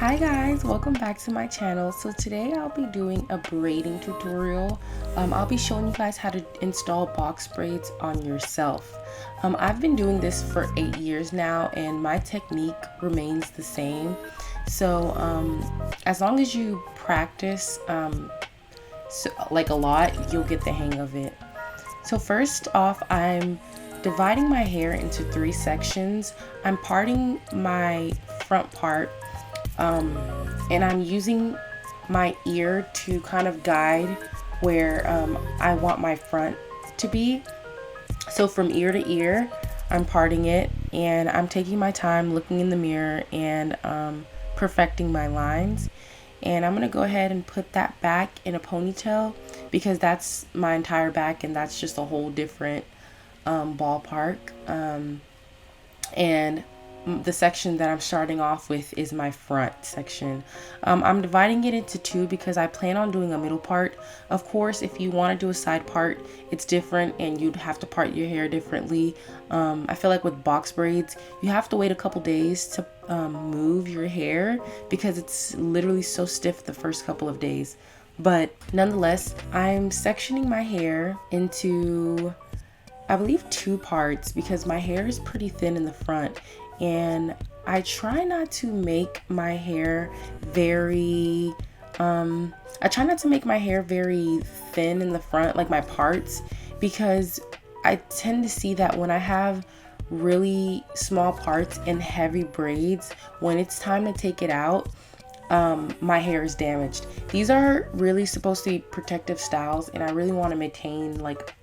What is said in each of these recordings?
Hi guys, welcome back to my channel. So today I'll be doing a braiding tutorial. I'll be showing you guys how to install box braids on yourself. I've been doing this for 8 years now and my technique remains the same. So as long as you practice like a lot, you'll get the hang of it. So first off, I'm dividing my hair into 3 sections. I'm parting my front part and I'm using my ear to kind of guide where I want my front to be. So from ear to ear, I'm parting it and I'm taking my time looking in the mirror and perfecting my lines. And I'm gonna go ahead and put that back in a ponytail because that's my entire back and that's just a whole different ballpark. And the section that I'm starting off with is my front section. I'm dividing it into 2 because I plan on doing a middle part. Of course, if you want to do a side part, it's different and you'd have to part your hair differently. I feel like with box braids, you have to wait a couple days to move your hair because it's literally so stiff the first couple of days. But nonetheless, I'm sectioning my hair into, I believe, 2 parts because my hair is pretty thin in the front and I try not to make my hair very thin in the front, like my parts, because I tend to see that when I have really small parts and heavy braids, when it's time to take it out, my hair is damaged. These are really supposed to be protective styles and I really want to maintain like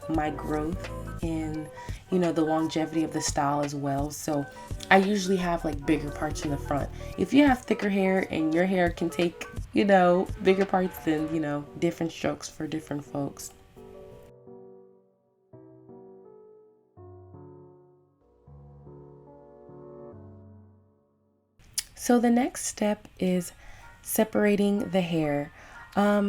my growth and the longevity of the style as well. So I usually have like bigger parts in the front. If you have thicker hair and your hair can take bigger parts, then different strokes for different folks. So the next step is separating the hair.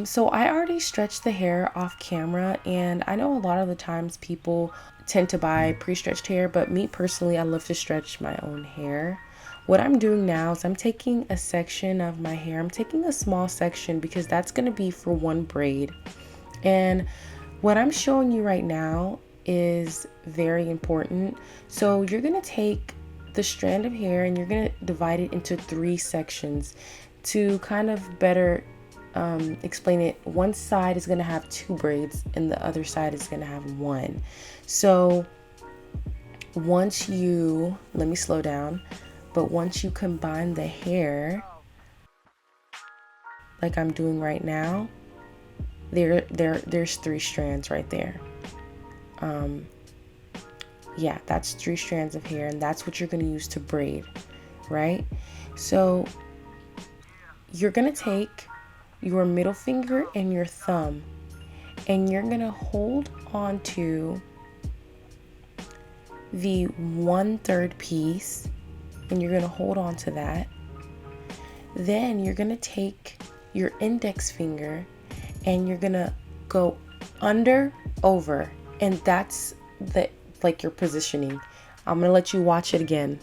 So I already stretched the hair off camera and I know a lot of the times people tend to buy pre-stretched hair, but me personally, I love to stretch my own hair. What I'm doing now is I'm taking a section of my hair. I'm taking a small section because that's going to be for one braid. And what I'm showing you right now is very important. So you're going to take the strand of hair and you're going to divide it into 3 sections to kind of better explain it. One side is going to have 2 braids and the other side is going to have 1. So let me slow down, but once you combine the hair like I'm doing right now, there's 3 strands right there. Yeah, that's 3 strands of hair and that's what you're going to use to braid, right? So you're going to take your middle finger and your thumb and you're going to hold on to the 1/3 piece and you're going to hold on to that. Then you're going to take your index finger and you're going to go under, over, and that's your positioning. I'm going to let you watch it again.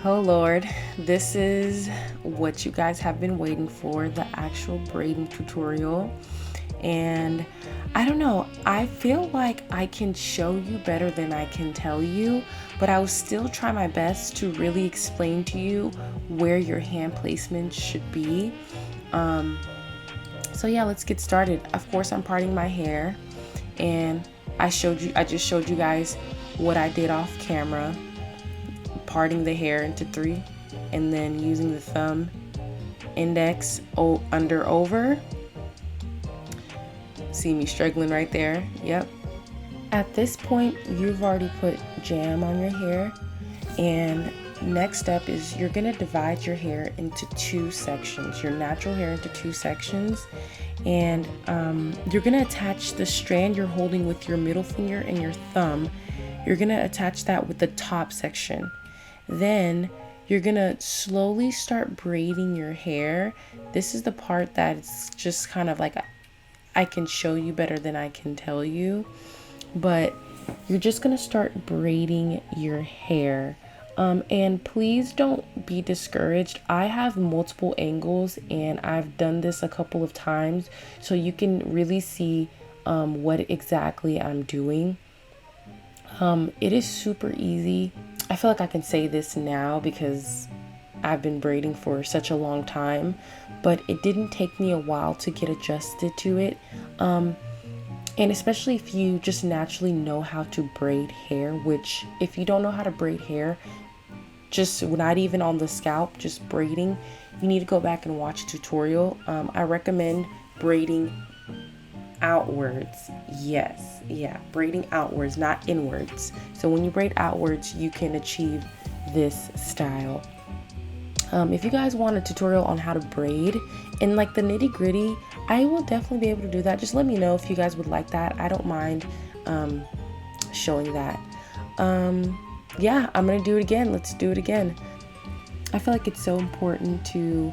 Oh Lord, this is what you guys have been waiting for, the actual braiding tutorial. And I don't know, I feel like I can show you better than I can tell you, but I will still try my best to really explain to you where your hand placement should be. So yeah, let's get started. Of course, I'm parting my hair, and I just showed you guys what I did off camera, parting the hair into 3 and then using the thumb, index, under, over. See me struggling right there. Yep. At this point, you've already put jam on your hair, and next step is you're gonna divide your hair into 2 sections, your natural hair into 2 sections, and you're gonna attach the strand you're holding with your middle finger and your thumb. You're gonna attach that with the top section. Then you're gonna slowly start braiding your hair. This is the part that's just kind of like I can show you better than I can tell you, but you're just gonna start braiding your hair. And please don't be discouraged. I have multiple angles and I've done this a couple of times, so you can really see what exactly I'm doing. It is super easy. I feel like I can say this now because I've been braiding for such a long time, but it didn't take me a while to get adjusted to it. And especially if you just naturally know how to braid hair, which if you don't know how to braid hair, just not even on the scalp, just braiding, you need to go back and watch a tutorial. I recommend braiding outwards. Yes, yeah, braiding outwards, not inwards. So when you braid outwards, you can achieve this style. If you guys want a tutorial on how to braid and like the nitty gritty, I will definitely be able to do that. Just let me know if you guys would like that. I don't mind showing that. Yeah, I'm gonna do it again. Let's do it again. I feel like it's so important to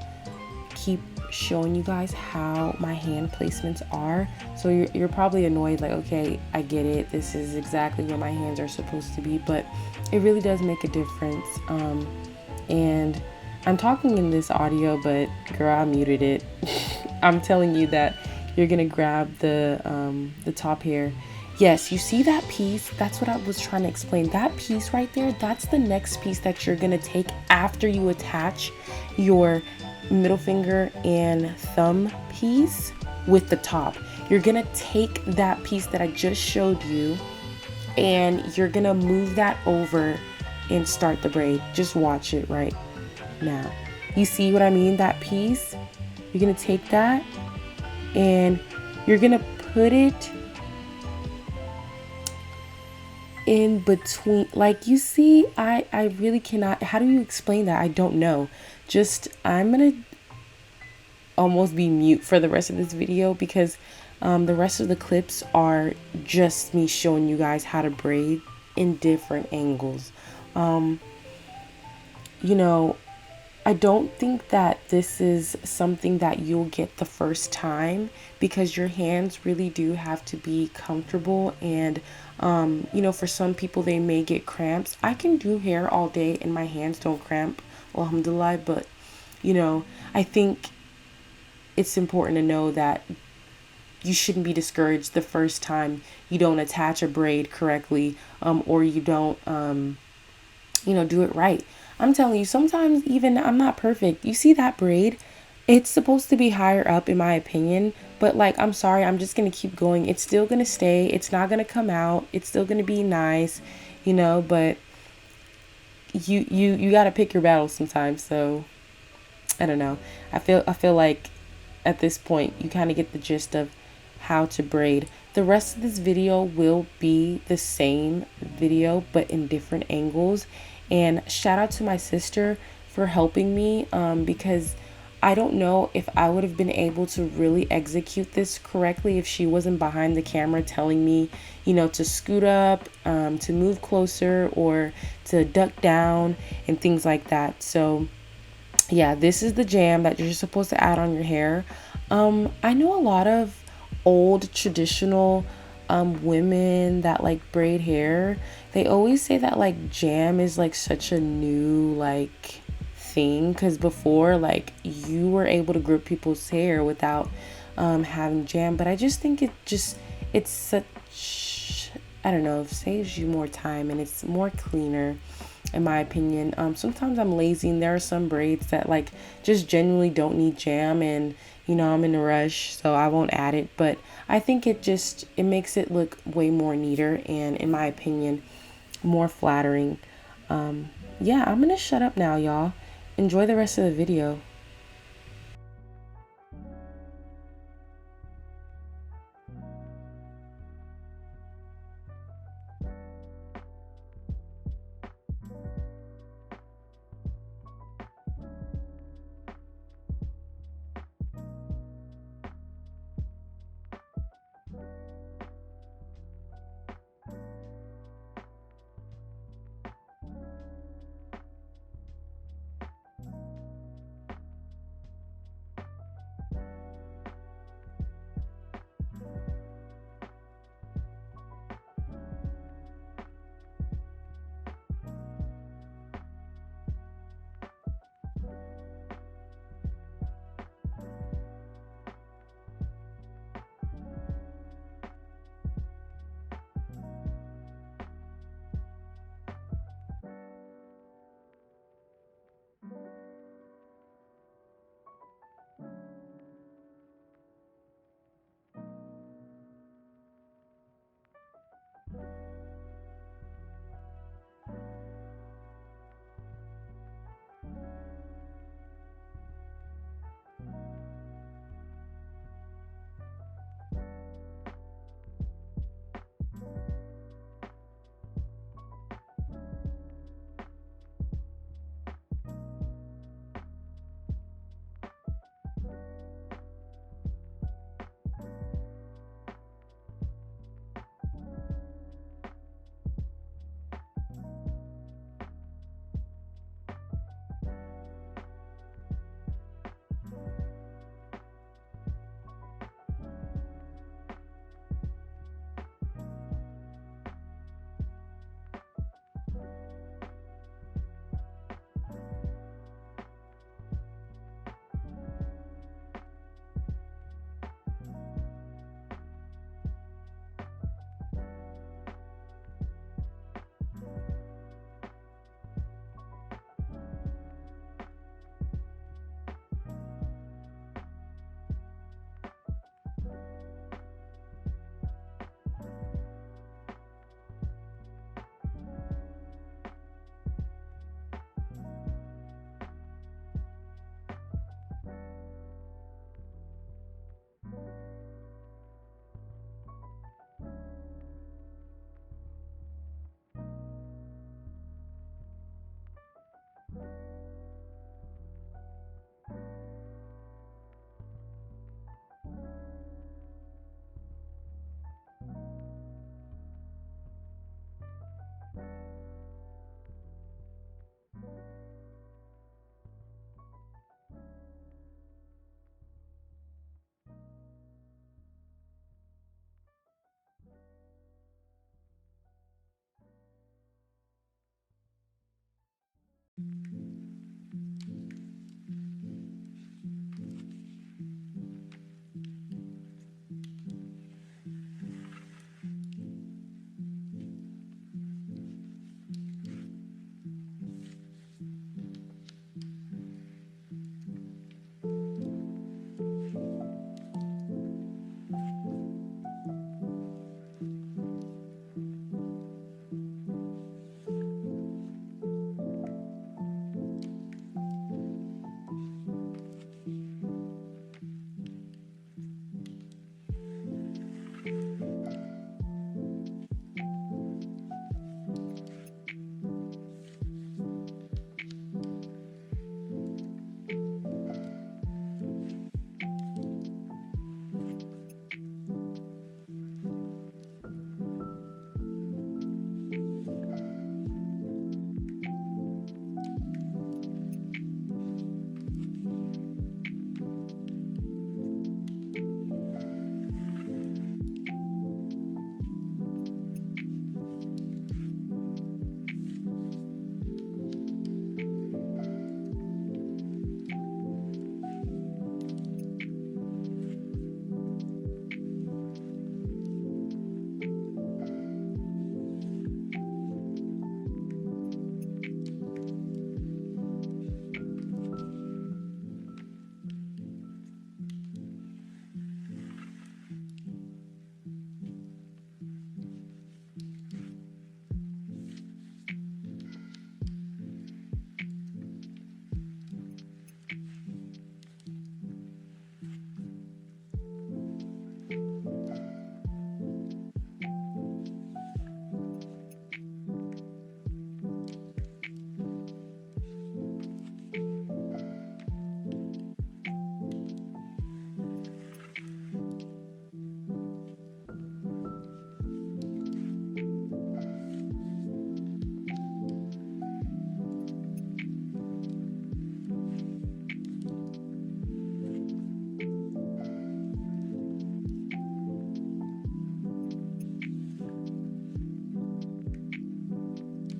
keep showing you guys how my hand placements are. So you're probably annoyed, like, okay, I get it, this is exactly where my hands are supposed to be, but it really does make a difference. And I'm talking in this audio, but girl, I muted it. I'm telling you that you're gonna grab the top hair. Yes, you see that piece? That's what I was trying to explain. That piece right there, that's the next piece that you're gonna take after you attach your middle finger and thumb piece with the top. You're gonna take that piece that I just showed you and you're gonna move that over and start the braid. Just watch it right now. You see what I mean? That piece, you're gonna take that and you're gonna put it in between. Like, you see, I really cannot, how do you explain that? I don't know. Just, I'm gonna almost be mute for the rest of this video because the rest of the clips are just me showing you guys how to braid in different angles. You know, I don't think that this is something that you'll get the first time because your hands really do have to be comfortable, and you know, for some people they may get cramps. I can do hair all day and my hands don't cramp, alhamdulillah, but you know, I think it's important to know that you shouldn't be discouraged the first time you don't attach a braid correctly, or you don't you know, do it right. I'm telling you, sometimes even I'm not perfect. You see that braid? It's supposed to be higher up in my opinion, but like, I'm sorry, I'm just gonna keep going. It's still gonna stay. It's not gonna come out. It's still gonna be nice, you know, but you gotta pick your battles sometimes. So I don't know. I feel like at this point you kind of get the gist of how to braid. The rest of this video will be the same video but in different angles. And shout out to my sister for helping me, because I don't know if I would have been able to really execute this correctly if she wasn't behind the camera telling me, you know, to scoot up, to move closer, or to duck down and things like that. So yeah, this is the jam that you're supposed to add on your hair. I know a lot of old traditional women that like braid hair. They always say that like jam is like such a new like thing, because before, like, you were able to grip people's hair without having jam. But I just think it's such, I don't know, it saves you more time and it's more cleaner in my opinion. Sometimes I'm lazy and there are some braids that like just genuinely don't need jam, and I'm in a rush, so I won't add it. But I think it makes it look way more neater and, in my opinion, more flattering. Yeah, I'm gonna shut up now, y'all. Enjoy the rest of the video.